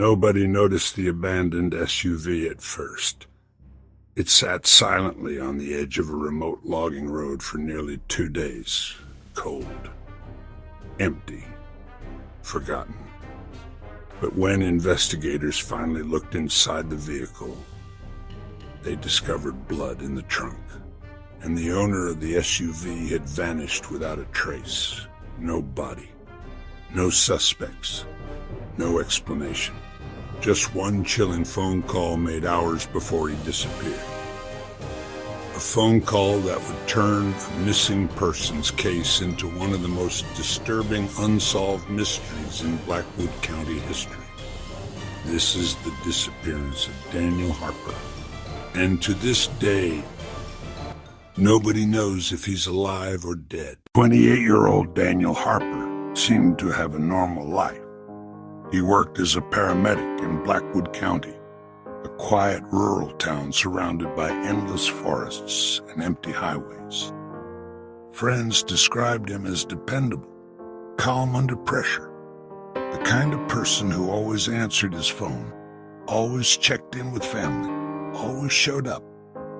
Nobody noticed the abandoned SUV at first. It sat silently on the edge of a remote logging road for nearly 2 days. Cold, empty, forgotten. But when investigators finally looked inside the vehicle, they discovered blood in the trunk, and the owner of the SUV had vanished without a trace. No body, no suspects, no explanation. Just one chilling phone call made hours before he disappeared. A phone call that would turn a missing persons case into one of the most disturbing unsolved mysteries in Blackwood County history. This is the disappearance of Daniel Harper. And to this day, nobody knows if he's alive or dead. 28-year-old Daniel Harper seemed to have a normal life. He worked as a paramedic in Blackwood County, a quiet rural town surrounded by endless forests and empty highways. Friends described him as dependable, calm under pressure, the kind of person who always answered his phone, always checked in with family, always showed up.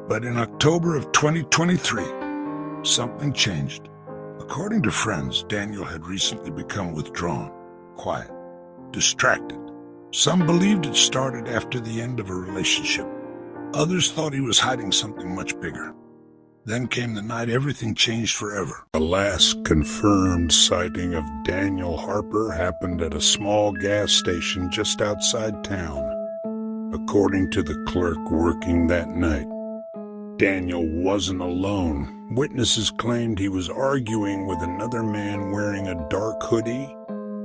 But in October of 2023, something changed. According to friends, Daniel had recently become withdrawn, quiet, distracted. Some believed it started after the end of a relationship. Others thought he was hiding something much bigger. Then came the night everything changed forever. The last confirmed sighting of Daniel Harper happened at a small gas station just outside town. According to the clerk working that night, Daniel wasn't alone. Witnesses claimed he was arguing with another man wearing a dark hoodie.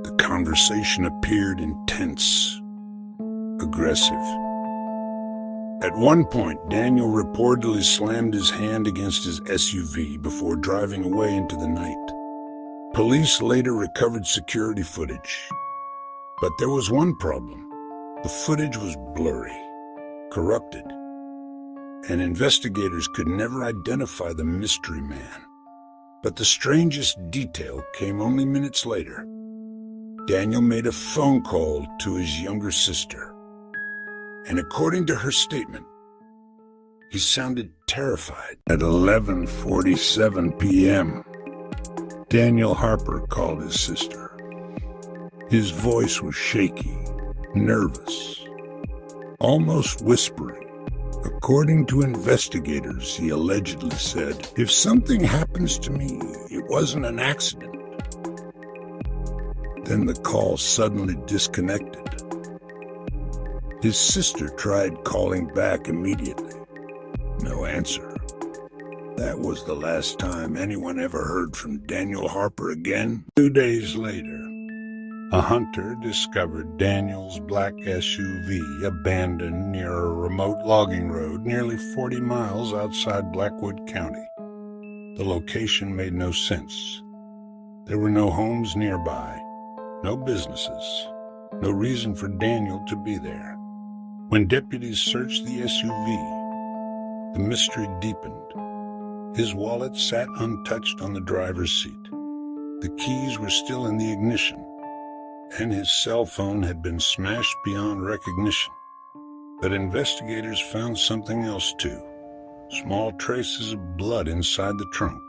The conversation appeared intense, aggressive. At one point, Daniel reportedly slammed his hand against his SUV before driving away into the night. Police later recovered security footage. But there was one problem. The footage was blurry, corrupted, and investigators could never identify the mystery man. But the strangest detail came only minutes later. Daniel made a phone call to his younger sister, and according to her statement, he sounded terrified. At 11:47 p.m., Daniel Harper called his sister. His voice was shaky, nervous, almost whispering. According to investigators, he allegedly said, "If something happens to me, it wasn't an accident." Then the call suddenly disconnected. His sister tried calling back immediately. No answer. That was the last time anyone ever heard from Daniel Harper again. 2 days later, a hunter discovered Daniel's black SUV abandoned near a remote logging road nearly 40 miles outside Blackwood County. The location made no sense. There were no homes nearby, no businesses, no reason for Daniel to be there. When deputies searched the SUV, the mystery deepened. His wallet sat untouched on the driver's seat. The keys were still in the ignition, and his cell phone had been smashed beyond recognition. But investigators found something else too. Small traces of blood inside the trunk.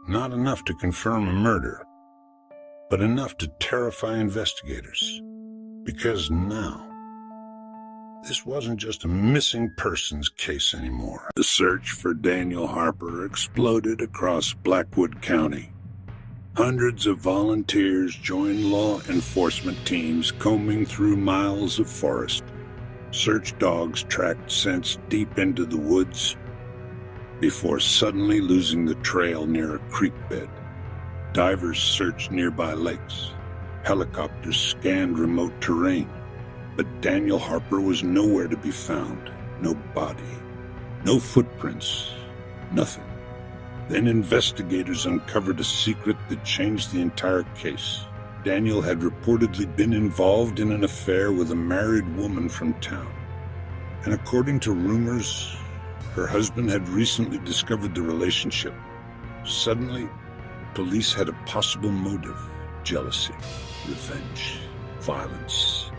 Not enough to confirm a murder, but enough to terrify investigators. Because now, this wasn't just a missing persons case anymore. The search for Daniel Harper exploded across Blackwood County. Hundreds of volunteers joined law enforcement teams combing through miles of forest. Search dogs tracked scents deep into the woods before suddenly losing the trail near a creek bed. Divers searched nearby lakes. Helicopters scanned remote terrain. But Daniel Harper was nowhere to be found. No body, no footprints, nothing. Then investigators uncovered a secret that changed the entire case. Daniel had reportedly been involved in an affair with a married woman from town. And according to rumors, her husband had recently discovered the relationship. Suddenly, police had a possible motive: jealousy, revenge, violence.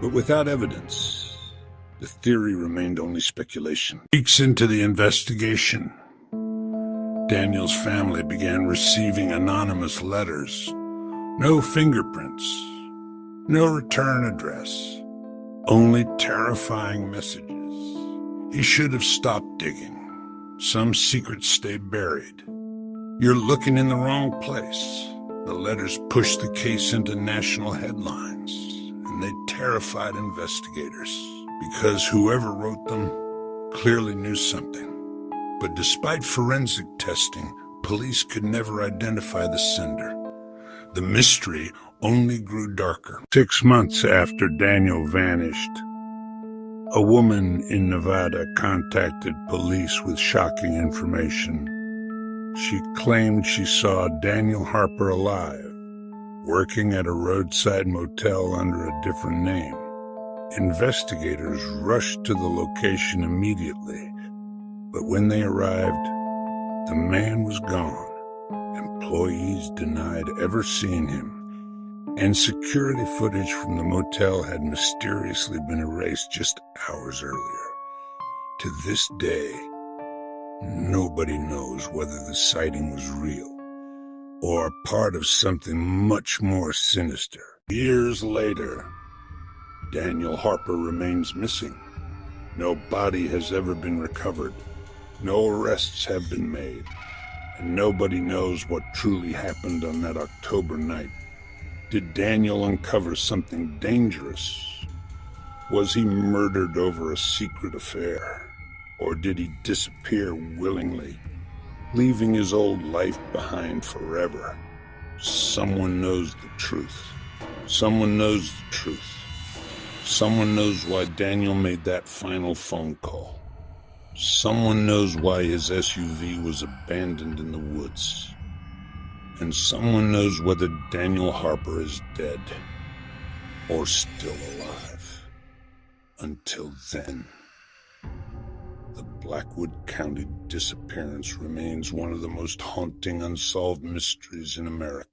But without evidence, the theory remained only speculation. Weeks into the investigation, Daniel's family began receiving anonymous letters. No fingerprints, no return address, only terrifying messages. He should have stopped digging. Some secrets stay buried. You're looking in the wrong place. The letters pushed the case into national headlines, and they terrified investigators because whoever wrote them clearly knew something. But despite forensic testing, police could never identify the sender. The mystery only grew darker. 6 months after Daniel vanished, a woman in Nevada contacted police with shocking information. She claimed she saw Daniel Harper alive, working at a roadside motel under a different name. Investigators rushed to the location immediately, but when they arrived, the man was gone. Employees denied ever seeing him, and security footage from the motel had mysteriously been erased just hours earlier. To this day, nobody knows whether the sighting was real or part of something much more sinister. Years later, Daniel Harper remains missing. No body has ever been recovered. No arrests have been made. And nobody knows what truly happened on that October night. Did Daniel uncover something dangerous? Was he murdered over a secret affair? Or did he disappear willingly, leaving his old life behind forever? Someone knows the truth. Someone knows the truth. Someone knows why Daniel made that final phone call. Someone knows why his SUV was abandoned in the woods. And someone knows whether Daniel Harper is dead or still alive. Until then, the Blackwood County disappearance remains one of the most haunting unsolved mysteries in America.